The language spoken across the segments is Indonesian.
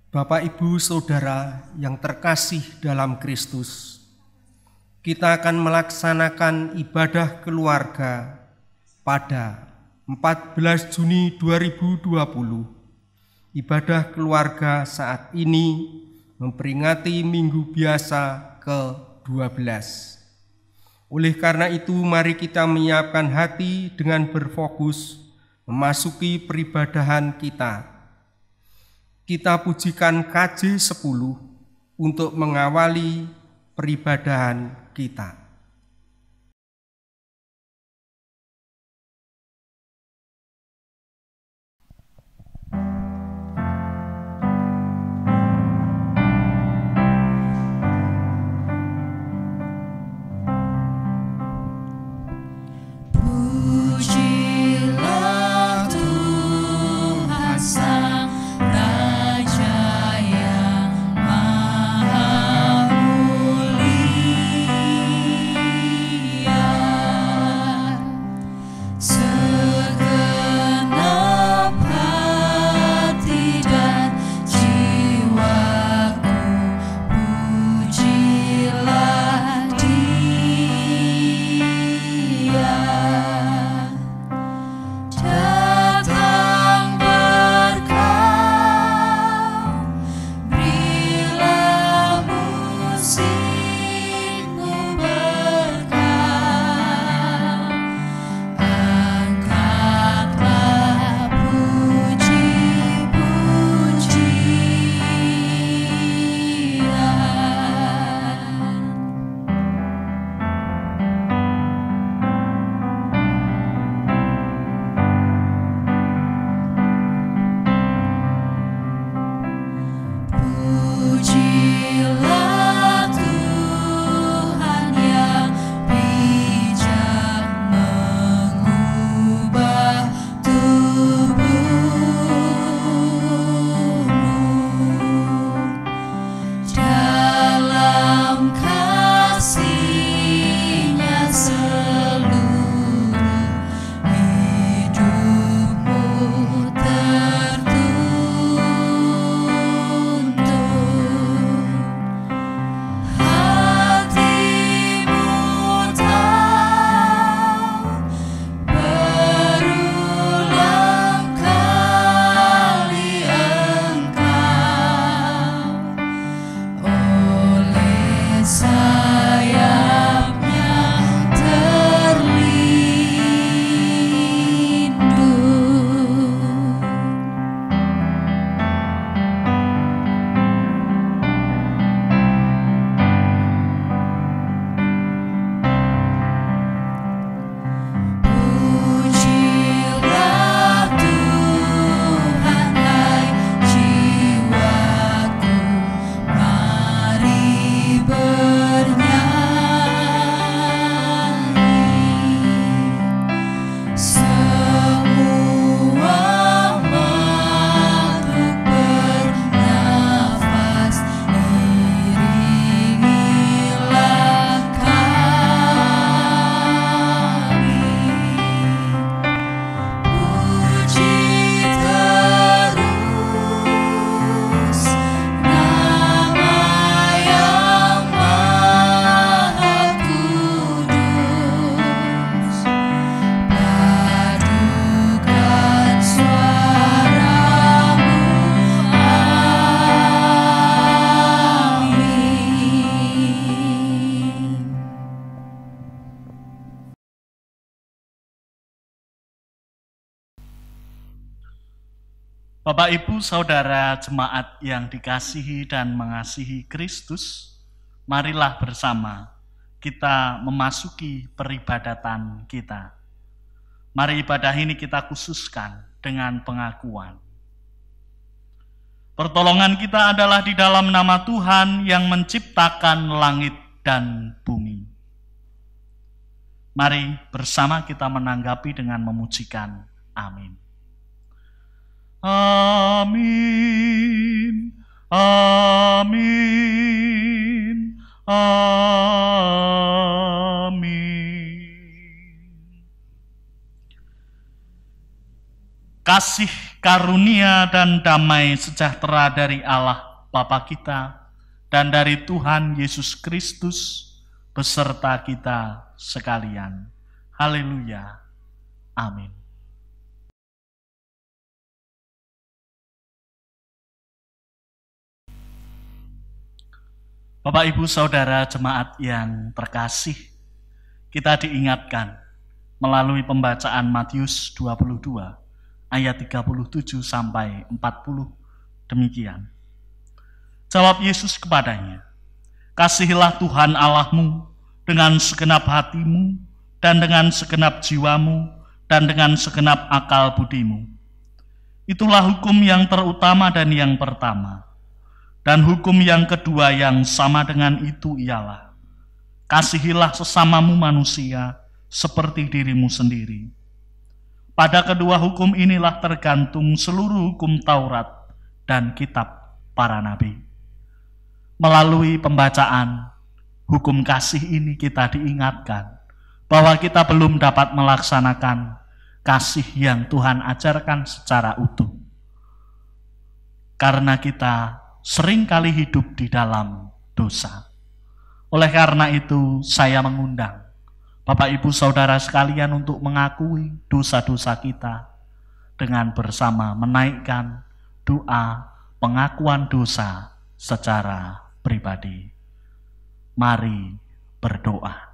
Bapak, Ibu, Saudara yang terkasih dalam Kristus, kita akan melaksanakan ibadah keluarga pada 14 Juni 2020. Ibadah keluarga saat ini memperingati Minggu Biasa ke-12. Oleh karena itu, mari kita menyiapkan hati dengan berfokus memasuki peribadahan kita. Kita pujikan KJ 10 untuk mengawali peribadahan kita. Bapak, Ibu, Saudara jemaat yang dikasihi dan mengasihi Kristus, marilah bersama kita memasuki peribadatan kita. Mari ibadah ini kita khususkan dengan pengakuan. Pertolongan kita adalah di dalam nama Tuhan yang menciptakan langit dan bumi. Mari bersama kita menanggapi dengan memujikan amin. Amin, amin, amin. Kasih karunia dan damai sejahtera dari Allah Bapa kita dan dari Tuhan Yesus Kristus beserta kita sekalian. Haleluya. Amin. Bapak, Ibu, Saudara jemaat yang terkasih, kita diingatkan melalui pembacaan Matius 22 ayat 37 sampai 40 demikian. Jawab Yesus kepadanya, "Kasihilah Tuhan Allahmu dengan segenap hatimu dan dengan segenap jiwamu dan dengan segenap akal budimu. Itulah hukum yang terutama dan yang pertama. Dan hukum yang kedua yang sama dengan itu ialah, kasihilah sesamamu manusia seperti dirimu sendiri. Pada kedua hukum inilah tergantung seluruh hukum Taurat dan kitab para nabi." Melalui pembacaan hukum kasih ini kita diingatkan bahwa kita belum dapat melaksanakan kasih yang Tuhan ajarkan secara utuh. Karena kita seringkali hidup di dalam dosa. Oleh karena itu, saya mengundang Bapak, Ibu, Saudara sekalian untuk mengakui dosa-dosa kita dengan bersama menaikkan doa pengakuan dosa secara pribadi. Mari berdoa.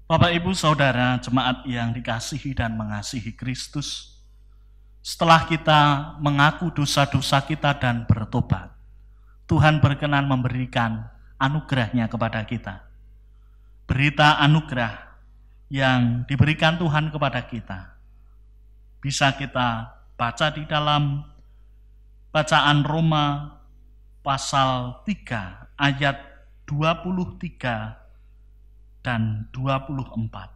Bapak, Ibu, Saudara jemaat yang dikasihi dan mengasihi Kristus, setelah kita mengaku dosa-dosa kita dan bertobat, Tuhan berkenan memberikan anugerah-Nya kepada kita. Berita anugerah yang diberikan Tuhan kepada kita bisa kita baca di dalam bacaan Roma pasal 3 ayat 23 dan 24.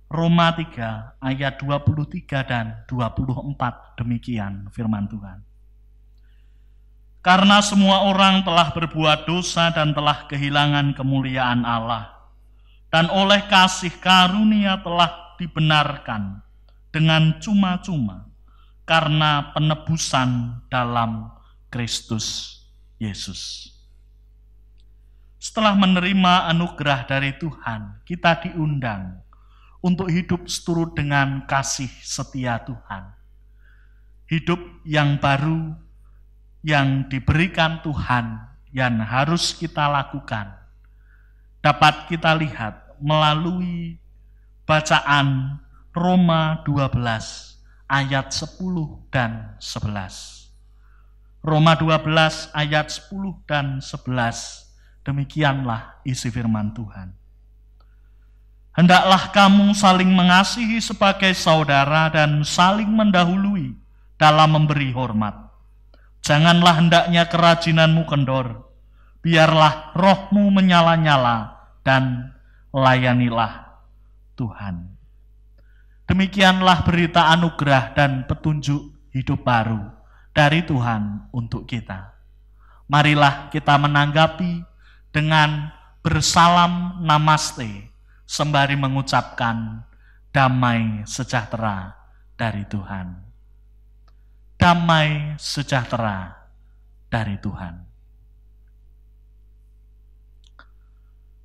Roma 3 ayat 23 dan 24 demikian firman Tuhan. Karena semua orang telah berbuat dosa dan telah kehilangan kemuliaan Allah, dan oleh kasih karunia telah dibenarkan dengan cuma-cuma karena penebusan dalam Kristus Yesus. Setelah menerima anugerah dari Tuhan, kita diundang untuk hidup seturut dengan kasih setia Tuhan. Hidup yang baru yang diberikan Tuhan yang harus kita lakukan dapat kita lihat melalui bacaan Roma 12 ayat 10 dan 11. Roma 12 ayat 10 dan 11. Demikianlah isi firman Tuhan. Hendaklah kamu saling mengasihi sebagai saudara dan saling mendahului dalam memberi hormat. Janganlah hendaknya kerajinanmu kendor. Biarlah rohmu menyala-nyala dan layanilah Tuhan. Demikianlah berita anugerah dan petunjuk hidup baru dari Tuhan untuk kita. Marilah kita menanggapi dengan bersalam namaste sembari mengucapkan damai sejahtera dari Tuhan. Damai sejahtera dari Tuhan.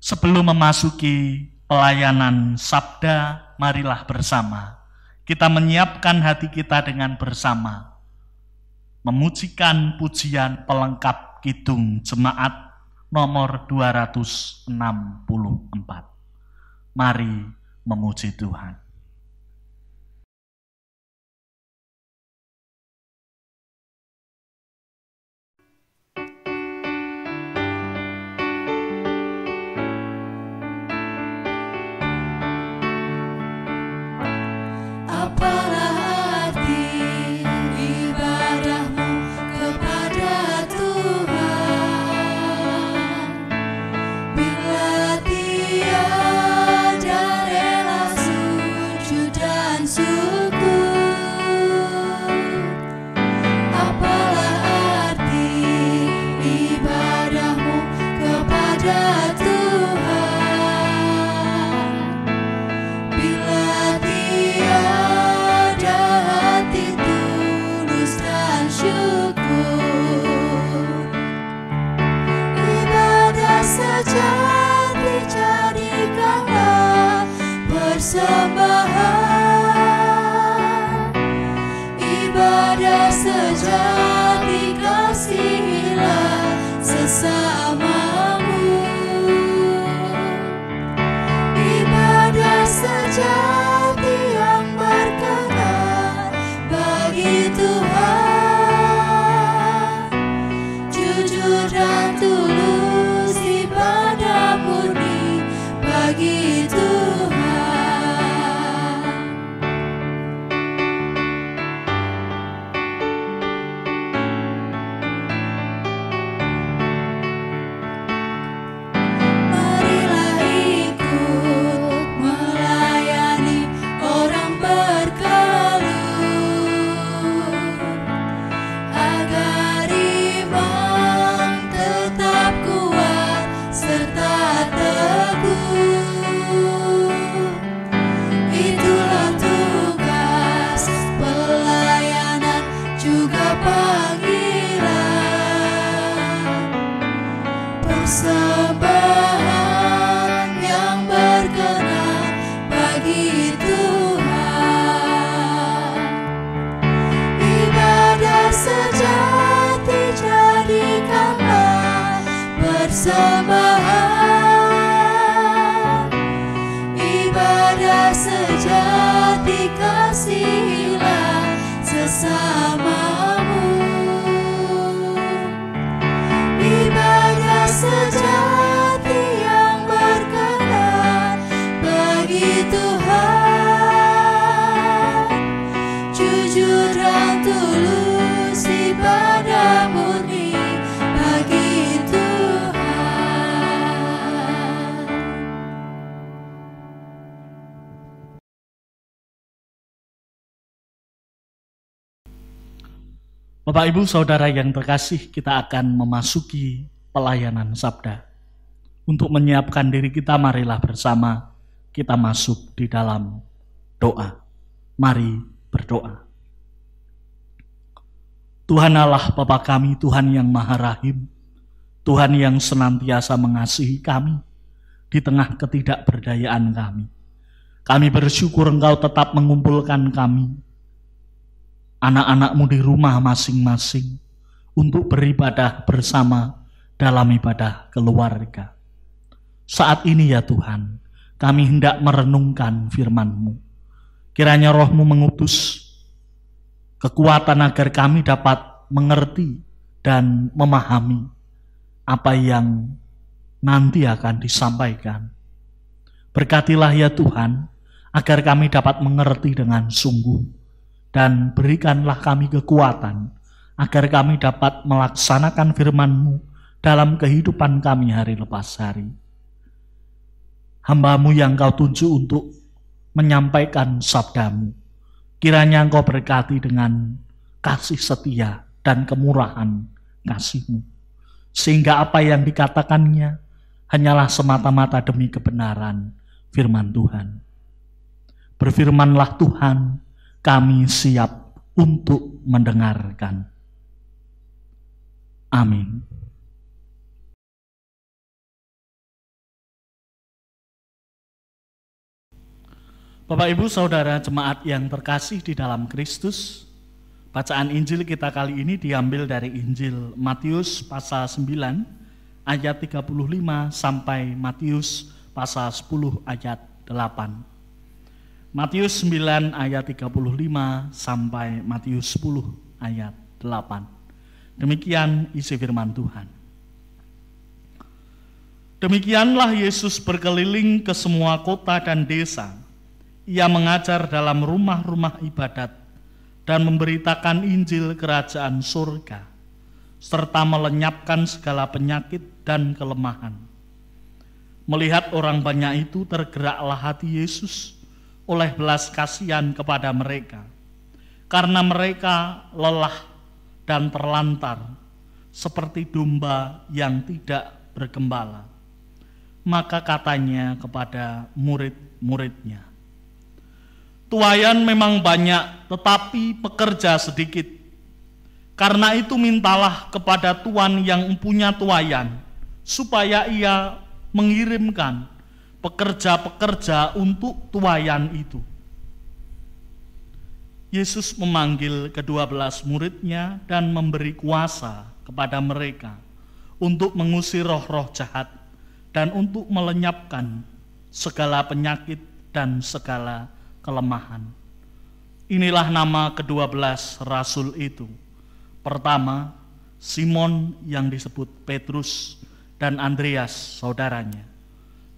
Sebelum memasuki pelayanan sabda, marilah bersama kita menyiapkan hati kita dengan bersama memujikan pujian pelengkap kidung jemaat nomor 264. Mari memuji Tuhan. Sejati kasihilah sesamamu, ibadah sejati yang berkenan bagi Tuhan, jujur dan tulus ibadah murni bagi Tuhan. Persembahan yang berkenan bagi Tuhan, ibadah sejati jadikanlah persembahan, ibadah sejati kasihilah sesamamu, ibadah sejati yang berkenan bagi Tuhan, jujur dan tulus ibadah murni bagi Tuhan. Bapak Ibu Saudara yang terkasih, kita akan memasuki pelayanan sabda. Untuk menyiapkan diri kita, marilah bersama kita masuk di dalam doa. Mari berdoa. Tuhan Allah Bapa kami, Tuhan yang Maha Rahim, Tuhan yang senantiasa mengasihi kami di tengah ketidakberdayaan kami. Kami bersyukur Engkau tetap mengumpulkan kami, anak-anak-Mu di rumah masing-masing, untuk beribadah bersama dalam ibadah keluarga. Saat ini ya Tuhan, kami hendak merenungkan firman-Mu. Kiranya Roh-Mu mengutus kekuatan agar kami dapat mengerti dan memahami apa yang nanti akan disampaikan. Berkatilah ya Tuhan, agar kami dapat mengerti dengan sungguh, dan berikanlah kami kekuatan agar kami dapat melaksanakan firman-Mu dalam kehidupan kami hari lepas hari. Hamba-Mu yang Kau tunjuk untuk menyampaikan sabda-Mu, kiranya Engkau berkati dengan kasih setia dan kemurahan kasih-Mu, sehingga apa yang dikatakannya hanyalah semata-mata demi kebenaran firman Tuhan. Berfirmanlah Tuhan, kami siap untuk mendengarkan. Amin. Bapak Ibu Saudara jemaat yang terkasih di dalam Kristus, bacaan Injil kita kali ini diambil dari Injil Matius pasal 9 ayat 35 sampai Matius pasal 10 ayat 8. Matius 9 ayat 35 sampai Matius 10 ayat 8. Demikian isi firman Tuhan. Demikianlah Yesus berkeliling ke semua kota dan desa. Ia mengajar dalam rumah-rumah ibadat dan memberitakan Injil kerajaan surga, serta melenyapkan segala penyakit dan kelemahan. Melihat orang banyak itu, tergeraklah hati Yesus oleh belas kasihan kepada mereka, karena mereka lelah dan terlantar seperti domba yang tidak bergembala. Maka katanya kepada murid-muridnya, tuaian memang banyak, tetapi pekerja sedikit. Karena itu mintalah kepada Tuan yang mempunyai tuaian, supaya ia mengirimkan pekerja-pekerja untuk tuaian itu. Yesus memanggil ke-12 muridnya dan memberi kuasa kepada mereka untuk mengusir roh-roh jahat dan untuk melenyapkan segala penyakit dan segala kelemahan. Inilah nama ke-12 rasul itu. Pertama, Simon yang disebut Petrus dan Andreas saudaranya,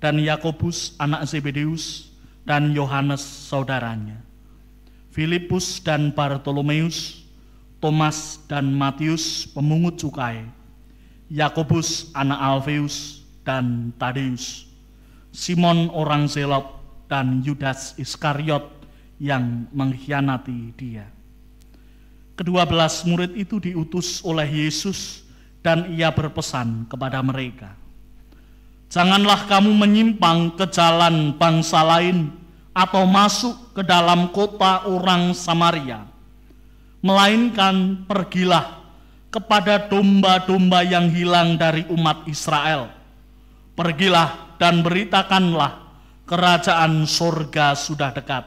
dan Yakobus anak Zebedeus dan Yohanes saudaranya, Filipus dan Bartolomeus, Thomas dan Matius pemungut cukai, Yakobus anak Alfeus dan Tadeus, Simon orang Zelot dan Yudas Iskariot yang mengkhianati dia. Ke-12 murid itu diutus oleh Yesus dan ia berpesan kepada mereka, janganlah kamu menyimpang ke jalan bangsa lain atau masuk ke dalam kota orang Samaria, melainkan pergilah kepada domba-domba yang hilang dari umat Israel. Pergilah dan beritakanlah kerajaan surga sudah dekat.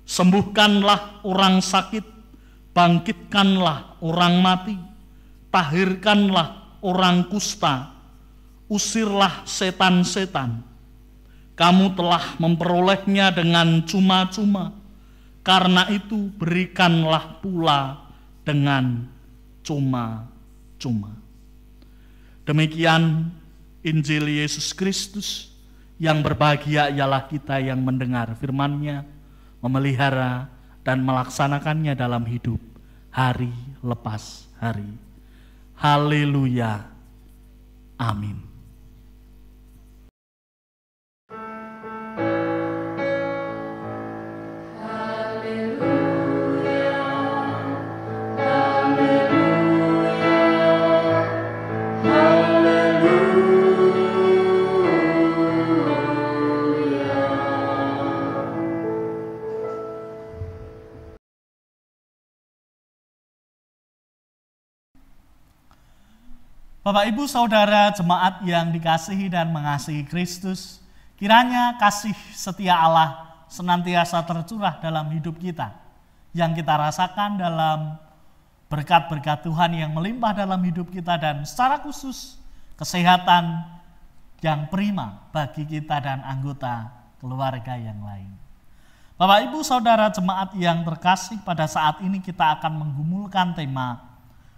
Sembuhkanlah orang sakit, bangkitkanlah orang mati, tahirkanlah orang kusta, usirlah setan-setan. Kamu telah memperolehnya dengan cuma-cuma, karena itu berikanlah pula dengan cuma-cuma. Demikian Injil Yesus Kristus. Yang berbahagia ialah kita yang mendengar firman-Nya, memelihara dan melaksanakannya dalam hidup hari lepas hari. Haleluya. Amin. Bapak, Ibu, Saudara, jemaat yang dikasihi dan mengasihi Kristus, kiranya kasih setia Allah senantiasa tercurah dalam hidup kita, yang kita rasakan dalam berkat-berkat Tuhan yang melimpah dalam hidup kita, dan secara khusus kesehatan yang prima bagi kita dan anggota keluarga yang lain. Bapak, Ibu, Saudara, jemaat yang terkasih, pada saat ini kita akan menggumulkan tema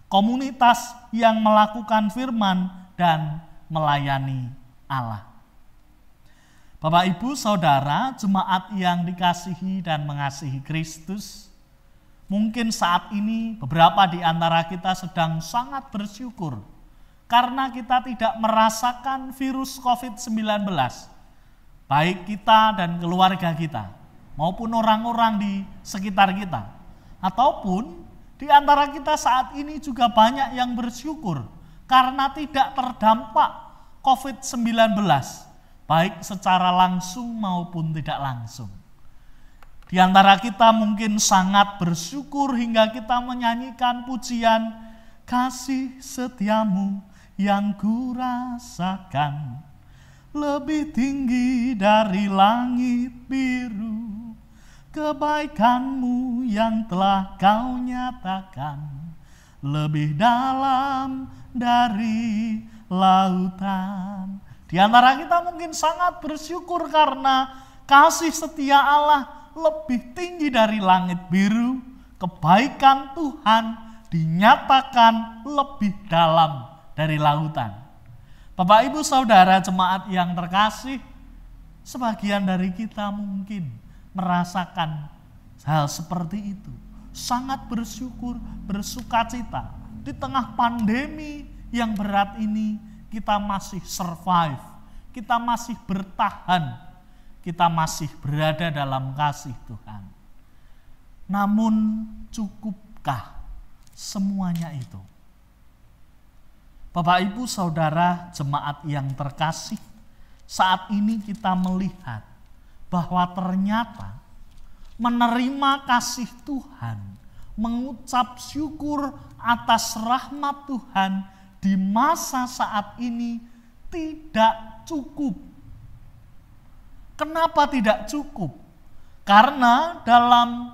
komunitas yang melakukan firman dan melayani Allah. Bapak, Ibu, Saudara, jemaat yang dikasihi dan mengasihi Kristus, mungkin saat ini beberapa di antara kita sedang sangat bersyukur karena kita tidak merasakan virus COVID-19, baik kita dan keluarga kita, maupun orang-orang di sekitar kita, ataupun di antara kita saat ini juga banyak yang bersyukur karena tidak terdampak COVID-19, baik secara langsung maupun tidak langsung. Di antara kita mungkin sangat bersyukur hingga kita menyanyikan pujian, kasih setiamu yang kurasakan lebih tinggi dari langit biru. Kebaikanmu yang telah kau nyatakan lebih dalam dari lautan. Di antara kita mungkin sangat bersyukur karena kasih setia Allah lebih tinggi dari langit biru, kebaikan Tuhan dinyatakan lebih dalam dari lautan. Bapak Ibu Saudara jemaat yang terkasih, sebagian dari kita mungkin merasakan hal seperti itu. Sangat bersyukur, bersukacita. Di tengah pandemi yang berat ini, kita masih survive. Kita masih bertahan. Kita masih berada dalam kasih Tuhan. Namun cukupkah semuanya itu? Bapak Ibu Saudara jemaat yang terkasih, saat ini kita melihat bahwa ternyata menerima kasih Tuhan, mengucap syukur atas rahmat Tuhan di masa saat ini tidak cukup. Kenapa tidak cukup? Karena dalam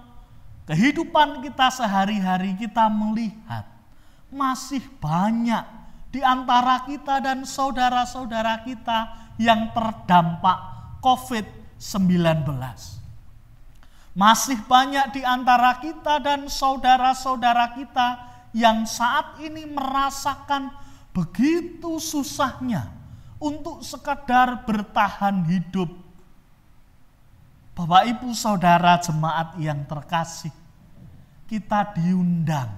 kehidupan kita sehari-hari kita melihat masih banyak di antara kita dan saudara-saudara kita yang terdampak COVID-19. Masih banyak di antara kita dan saudara-saudara kita yang saat ini merasakan begitu susahnya untuk sekedar bertahan hidup. Bapak Ibu Saudara jemaat yang terkasih, kita diundang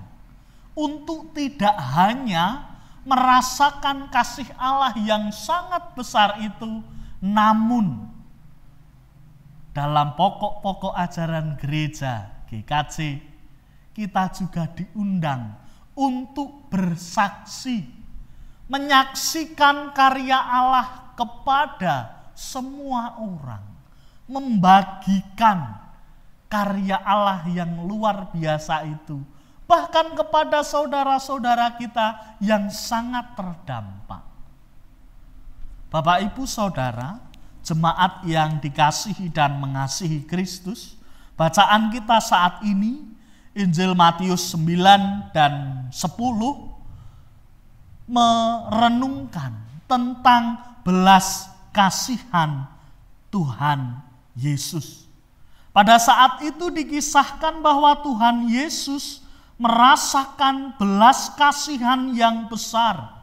untuk tidak hanya merasakan kasih Allah yang sangat besar itu, namun dalam pokok-pokok ajaran gereja GKJ, kita juga diundang untuk bersaksi, menyaksikan karya Allah kepada semua orang, membagikan karya Allah yang luar biasa itu, bahkan kepada saudara-saudara kita yang sangat terdampak. Bapak Ibu Saudara, jemaat yang dikasihi dan mengasihi Kristus, bacaan kita saat ini Injil Matius 9 dan 10 merenungkan tentang belas kasihan Tuhan Yesus. Pada saat itu dikisahkan bahwa Tuhan Yesus merasakan belas kasihan yang besar,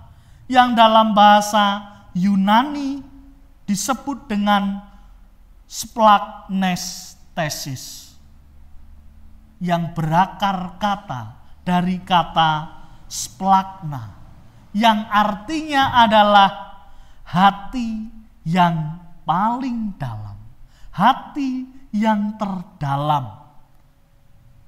yang dalam bahasa Yunani disebut dengan splagnestesis, yang berakar kata dari kata splagna, yang artinya adalah hati yang paling dalam, hati yang terdalam.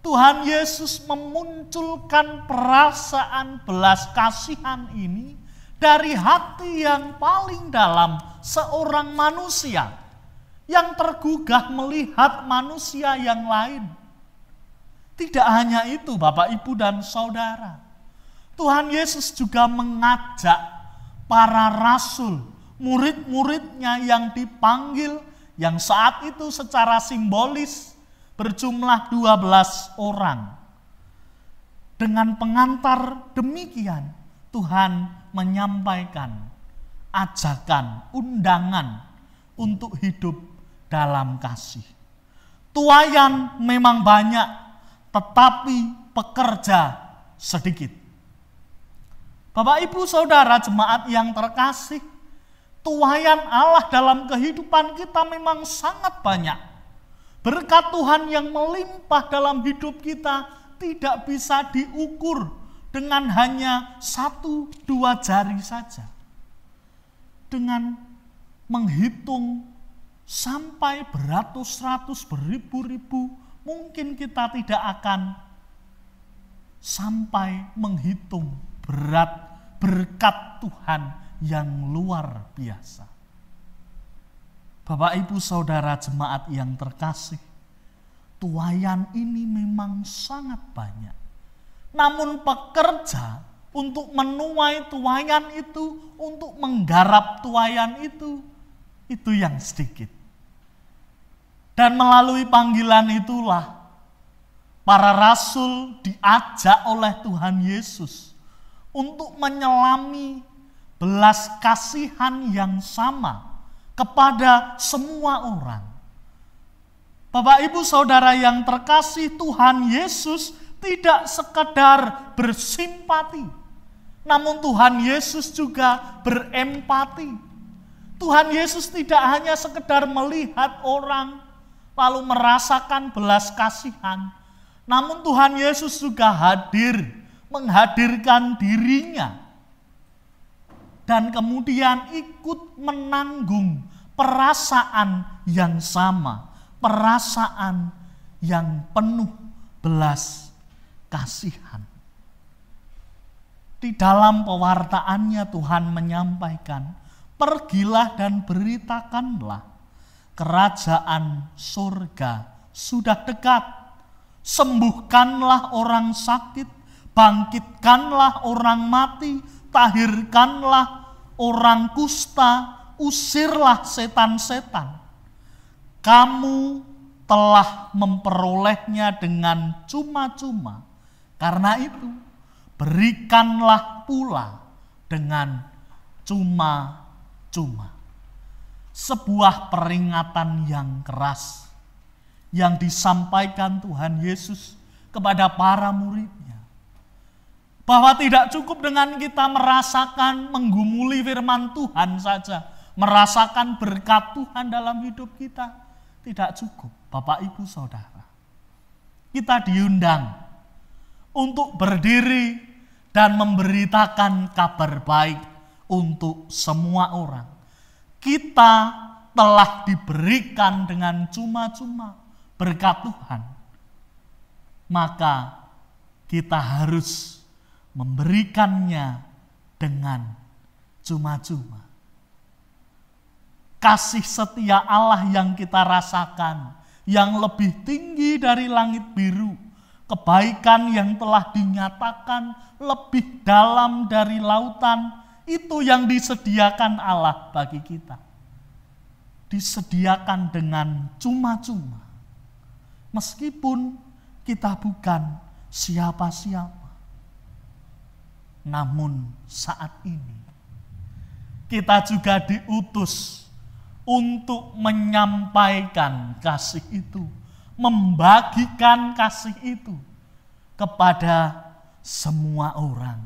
Tuhan Yesus memunculkan perasaan belas kasihan ini dari hati yang paling dalam seorang manusia yang tergugah melihat manusia yang lain. Tidak hanya itu Bapak Ibu dan Saudara, Tuhan Yesus juga mengajak para rasul, murid-muridnya yang dipanggil, yang saat itu secara simbolis berjumlah 12 orang. Dengan pengantar demikian, Tuhan menyampaikan ajakan, undangan untuk hidup dalam kasih. Tuayan memang banyak, tetapi pekerja sedikit. Bapak Ibu Saudara jemaat yang terkasih, tuayan Allah dalam kehidupan kita memang sangat banyak. Berkat Tuhan yang melimpah dalam hidup kita tidak bisa diukur dengan hanya 1-2 jari saja. Dengan menghitung sampai beratus-ratus, beribu-ribu, mungkin kita tidak akan sampai menghitung berat berkat Tuhan yang luar biasa. Bapak Ibu Saudara jemaat yang terkasih, tuayan ini memang sangat banyak. Namun pekerja untuk menuai tuayan itu, untuk menggarap tuayan itu yang sedikit. Dan melalui panggilan itulah para rasul diajak oleh Tuhan Yesus untuk menyelami belas kasihan yang sama kepada semua orang. Bapak Ibu Saudara yang terkasih, Tuhan Yesus tidak sekedar bersimpati, namun Tuhan Yesus juga berempati. Tuhan Yesus tidak hanya sekedar melihat orang lalu merasakan belas kasihan, namun Tuhan Yesus juga hadir, menghadirkan dirinya, dan kemudian ikut menanggung perasaan yang sama, perasaan yang penuh belas kasihan. Di dalam pewartaannya Tuhan menyampaikan, pergilah dan beritakanlah, kerajaan surga sudah dekat. Sembuhkanlah orang sakit, bangkitkanlah orang mati, tahirkanlah orang kusta, usirlah setan-setan. Kamu telah memperolehnya dengan cuma-cuma. Karena itu, berikanlah pula dengan cuma-cuma. Sebuah peringatan yang keras yang disampaikan Tuhan Yesus kepada para muridnya. Bahwa tidak cukup dengan kita merasakan menggumuli firman Tuhan saja, merasakan berkat Tuhan dalam hidup kita. Tidak cukup, Bapak Ibu Saudara. Kita diundang untuk berdiri dan memberitakan kabar baik untuk semua orang. Kita telah diberikan dengan cuma-cuma berkat Tuhan. Maka kita harus memberikannya dengan cuma-cuma. Kasih setia Allah yang kita rasakan, yang lebih tinggi dari langit biru, kebaikan yang telah dinyatakan lebih dalam dari lautan, itu yang disediakan Allah bagi kita. Disediakan dengan cuma-cuma. Meskipun kita bukan siapa-siapa. Namun saat ini kita juga diutus untuk menyampaikan kasih itu, membagikan kasih itu kepada semua orang.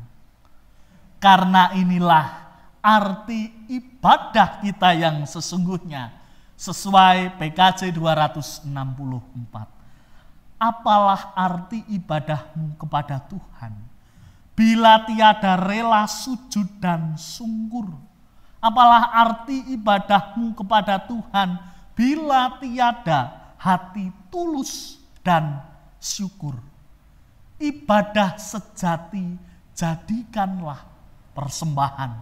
Karena inilah arti ibadah kita yang sesungguhnya sesuai PKJ 264. Apalah arti ibadahmu kepada Tuhan bila tiada rela sujud dan sungkur? Apalah arti ibadahmu kepada Tuhan bila tiada hati tulus dan syukur? Ibadah sejati jadikanlah persembahan.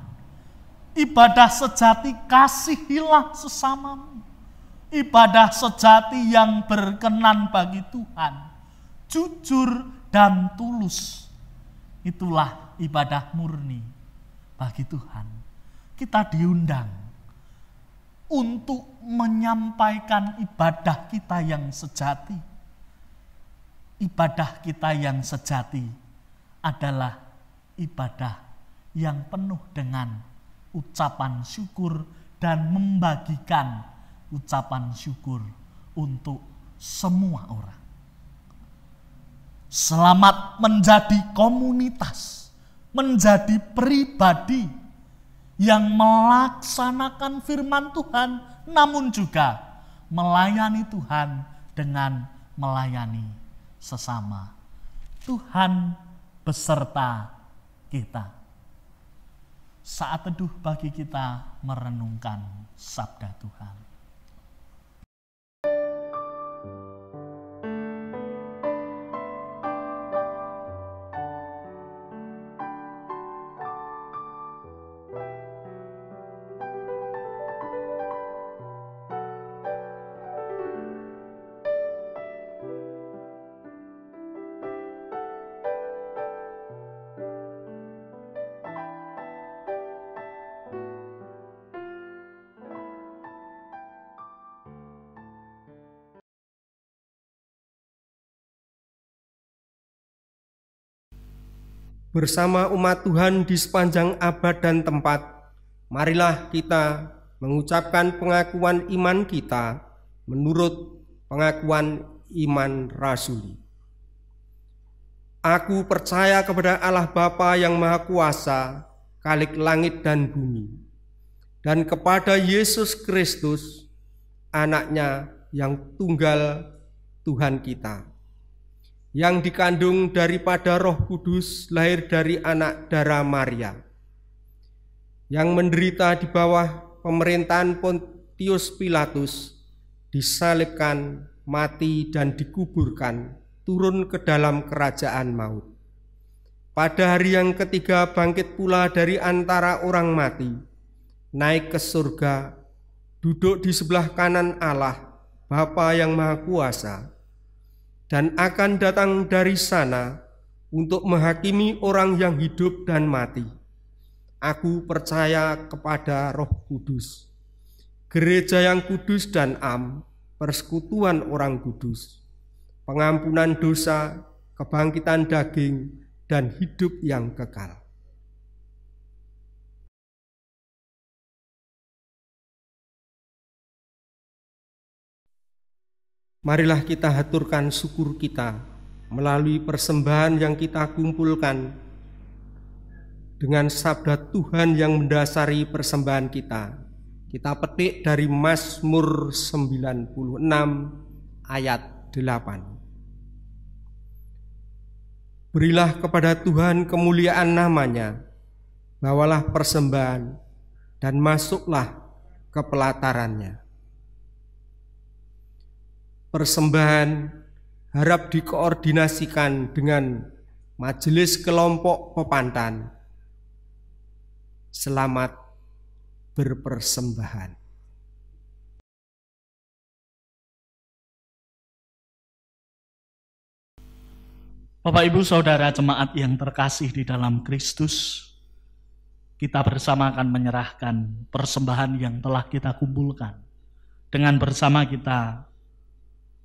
Ibadah sejati kasihilah sesamamu. Ibadah sejati yang berkenan bagi Tuhan, jujur dan tulus. Itulah ibadah murni bagi Tuhan. Kita diundang untuk menyampaikan ibadah kita yang sejati. Ibadah kita yang sejati adalah ibadah yang penuh dengan ucapan syukur dan membagikan ucapan syukur untuk semua orang. Selamat menjadi komunitas, menjadi pribadi yang melaksanakan firman Tuhan, namun juga melayani Tuhan dengan melayani sesama. Tuhan beserta kita. Saat teduh bagi kita merenungkan sabda Tuhan. Bersama umat Tuhan di sepanjang abad dan tempat, marilah kita mengucapkan pengakuan iman kita menurut Pengakuan iman rasuli. Aku percaya kepada Allah Bapa yang Maha Kuasa, Khalik langit dan bumi, dan kepada Yesus Kristus, Anaknya yang tunggal Tuhan kita, yang dikandung daripada Roh Kudus, lahir dari anak darah Maria, yang menderita di bawah pemerintahan Pontius Pilatus, disalibkan, mati dan dikuburkan, turun ke dalam kerajaan maut. Pada hari yang ketiga bangkit pula dari antara orang mati, naik ke surga, duduk di sebelah kanan Allah, Bapa yang Maha Kuasa, dan akan datang dari sana untuk menghakimi orang yang hidup dan mati. Aku percaya kepada Roh Kudus, gereja yang kudus dan persekutuan orang kudus, pengampunan dosa, kebangkitan daging, dan hidup yang kekal. Marilah kita haturkan syukur kita melalui persembahan yang kita kumpulkan dengan sabda Tuhan yang mendasari persembahan kita. Kita petik dari Mazmur 96 ayat 8. Berilah kepada Tuhan kemuliaan namanya, bawalah persembahan dan masuklah ke pelatarannya. Persembahan harap dikoordinasikan dengan majelis kelompok pepantan. Selamat berpersembahan. Bapak Ibu Saudara jemaat yang terkasih di dalam Kristus, kita bersama akan menyerahkan persembahan yang telah kita kumpulkan. Dengan bersama kita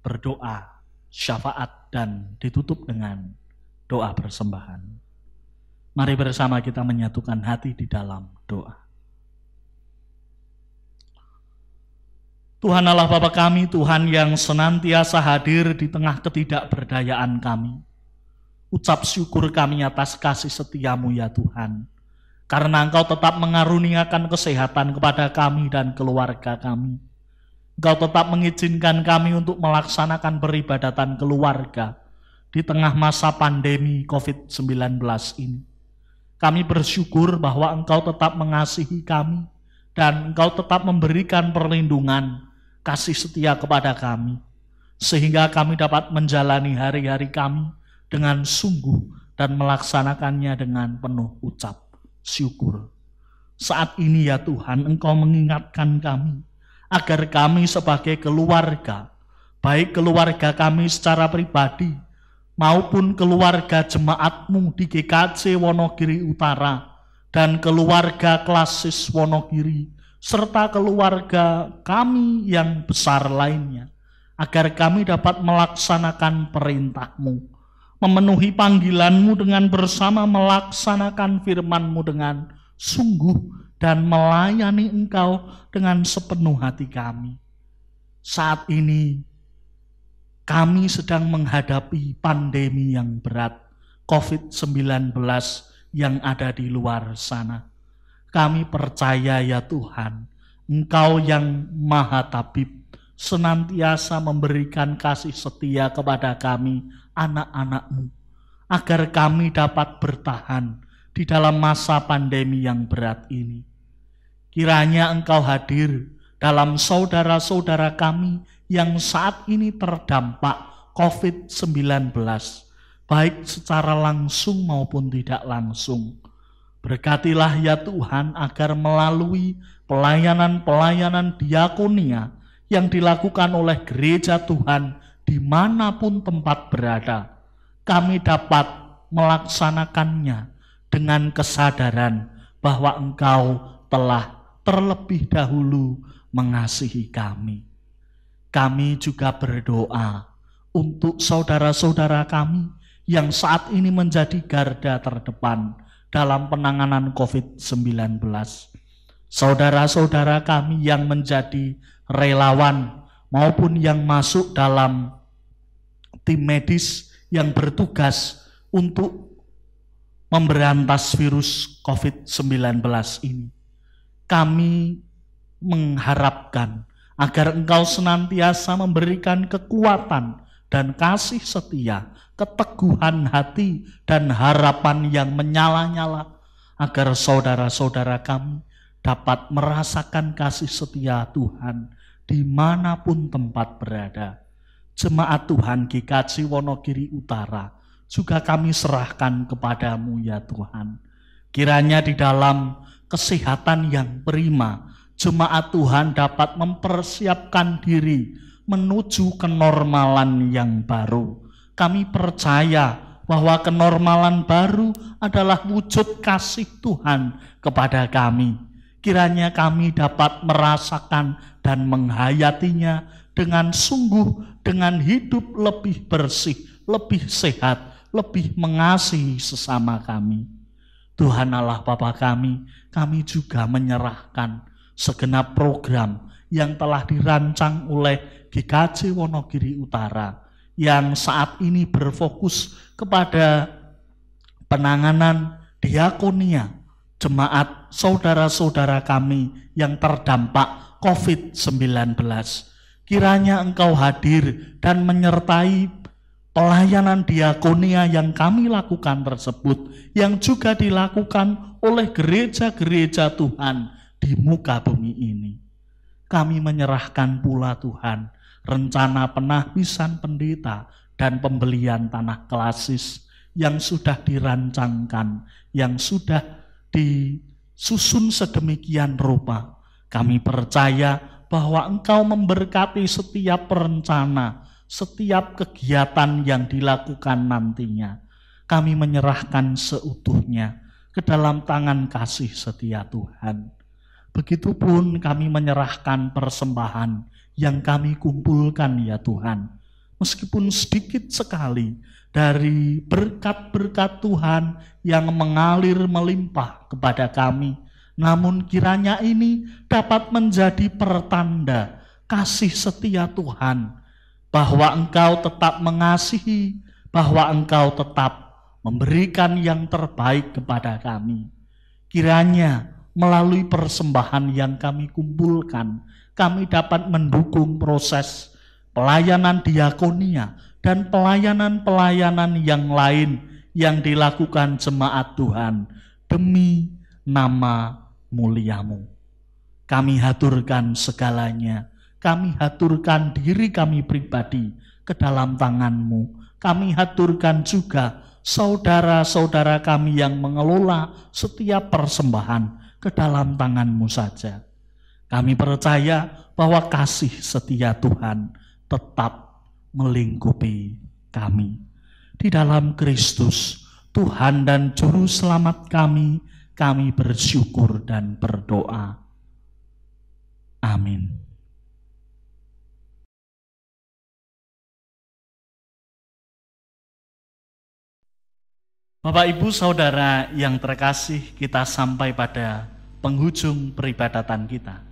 berdoa, syafaat, dan ditutup dengan doa persembahan. Mari bersama kita menyatukan hati di dalam doa. Tuhan Allah Bapa kami, Tuhan yang senantiasa hadir di tengah ketidakberdayaan kami. Ucap syukur kami atas kasih setiamu ya Tuhan. Karena Engkau tetap mengaruniakan kesehatan kepada kami dan keluarga kami. Engkau tetap mengizinkan kami untuk melaksanakan peribadatan keluarga di tengah masa pandemi COVID-19 ini. Kami bersyukur bahwa Engkau tetap mengasihi kami dan Engkau tetap memberikan perlindungan, kasih setia kepada kami, sehingga kami dapat menjalani hari-hari kami dengan sungguh dan melaksanakannya dengan penuh ucap syukur. Saat ini ya Tuhan, Engkau mengingatkan kami agar kami sebagai keluarga, baik keluarga kami secara pribadi maupun keluarga jemaat-Mu di GKJ Wonogiri Utara dan keluarga klasis Wonogiri serta keluarga kami yang besar lainnya, agar kami dapat melaksanakan perintah-Mu, memenuhi panggilan-Mu dengan bersama melaksanakan firman-Mu dengan sungguh dan melayani Engkau dengan sepenuh hati kami. Saat ini kami sedang menghadapi pandemi yang berat, COVID-19 yang ada di luar sana. Kami percaya ya Tuhan, Engkau yang Maha Tabib senantiasa memberikan kasih setia kepada kami, anak-anak-Mu, agar kami dapat bertahan di dalam masa pandemi yang berat ini. Kiranya Engkau hadir dalam saudara-saudara kami yang saat ini terdampak COVID-19, baik secara langsung maupun tidak langsung. Berkatilah ya Tuhan agar melalui pelayanan-pelayanan diakonia yang dilakukan oleh gereja Tuhan dimanapun tempat berada, kami dapat melaksanakannya dengan kesadaran bahwa Engkau telah terlebih dahulu mengasihi kami. Kami juga berdoa untuk saudara-saudara kami yang saat ini menjadi garda terdepan dalam penanganan COVID-19. Saudara-saudara kami yang menjadi relawan maupun yang masuk dalam tim medis yang bertugas untuk memberantas virus COVID-19 ini. Kami mengharapkan agar Engkau senantiasa memberikan kekuatan dan kasih setia, keteguhan hati dan harapan yang menyala-nyala, agar saudara-saudara kami dapat merasakan kasih setia Tuhan dimanapun tempat berada. Jemaat Tuhan GKJ Wonogiri Utara juga kami serahkan kepadamu ya Tuhan. Kiranya di dalam kesehatan yang prima, jemaat Tuhan dapat mempersiapkan diri menuju kenormalan yang baru. Kami percaya bahwa kenormalan baru adalah wujud kasih Tuhan kepada kami. Kiranya kami dapat merasakan dan menghayatinya dengan sungguh, dengan hidup lebih bersih, lebih sehat, lebih mengasihi sesama kami. Tuhan Allah Bapa kami juga menyerahkan segenap program yang telah dirancang oleh GKJ Wonogiri Utara yang saat ini berfokus kepada penanganan diakonia jemaat saudara-saudara kami yang terdampak COVID-19. Kiranya Engkau hadir dan menyertai pelayanan diakonia yang kami lakukan tersebut, yang juga dilakukan oleh gereja-gereja Tuhan di muka bumi ini. Kami menyerahkan pula Tuhan rencana penahbisan pendeta dan pembelian tanah klasis yang sudah dirancangkan, yang sudah disusun sedemikian rupa. Kami percaya bahwa Engkau memberkati setiap rencana, setiap kegiatan yang dilakukan nantinya. Kami menyerahkan seutuhnya ke dalam tangan kasih setia Tuhan. Begitupun kami menyerahkan persembahan yang kami kumpulkan ya Tuhan. Meskipun sedikit sekali dari berkat-berkat Tuhan yang mengalir melimpah kepada kami, namun kiranya ini dapat menjadi pertanda kasih setia Tuhan, bahwa Engkau tetap mengasihi, bahwa Engkau tetap memberikan yang terbaik kepada kami. Kiranya melalui persembahan yang kami kumpulkan, kami dapat mendukung proses pelayanan diakonia dan pelayanan-pelayanan yang lain yang dilakukan jemaat Tuhan demi nama mulia-Mu. Kami haturkan segalanya, kami haturkan diri kami pribadi ke dalam tangan-Mu. Kami haturkan juga saudara-saudara kami yang mengelola setiap persembahan ke dalam tangan-Mu saja. Kami percaya bahwa kasih setia Tuhan tetap melingkupi kami. Di dalam Kristus, Tuhan dan Juru Selamat kami bersyukur dan berdoa. Amin. Bapak, Ibu, Saudara yang terkasih, kita sampai pada penghujung peribadatan kita.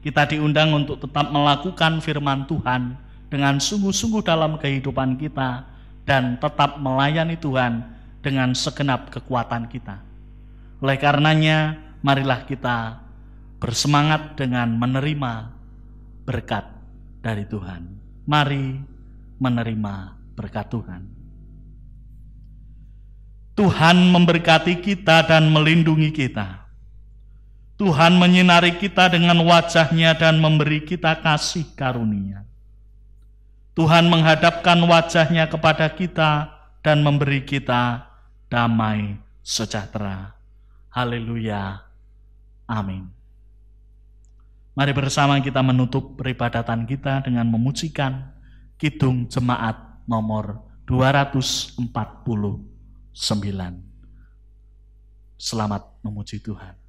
Kita diundang untuk tetap melakukan firman Tuhan dengan sungguh-sungguh dalam kehidupan kita dan tetap melayani Tuhan dengan segenap kekuatan kita. Oleh karenanya, marilah kita bersemangat dengan menerima berkat dari Tuhan. Mari menerima berkat Tuhan. Tuhan memberkati kita dan melindungi kita. Tuhan menyinari kita dengan wajah-Nya dan memberi kita kasih karunia. Tuhan menghadapkan wajah-Nya kepada kita dan memberi kita damai sejahtera. Haleluya. Amin. Mari bersama kita menutup peribadatan kita dengan memujikan Kidung Jemaat nomor 249. Selamat memuji Tuhan.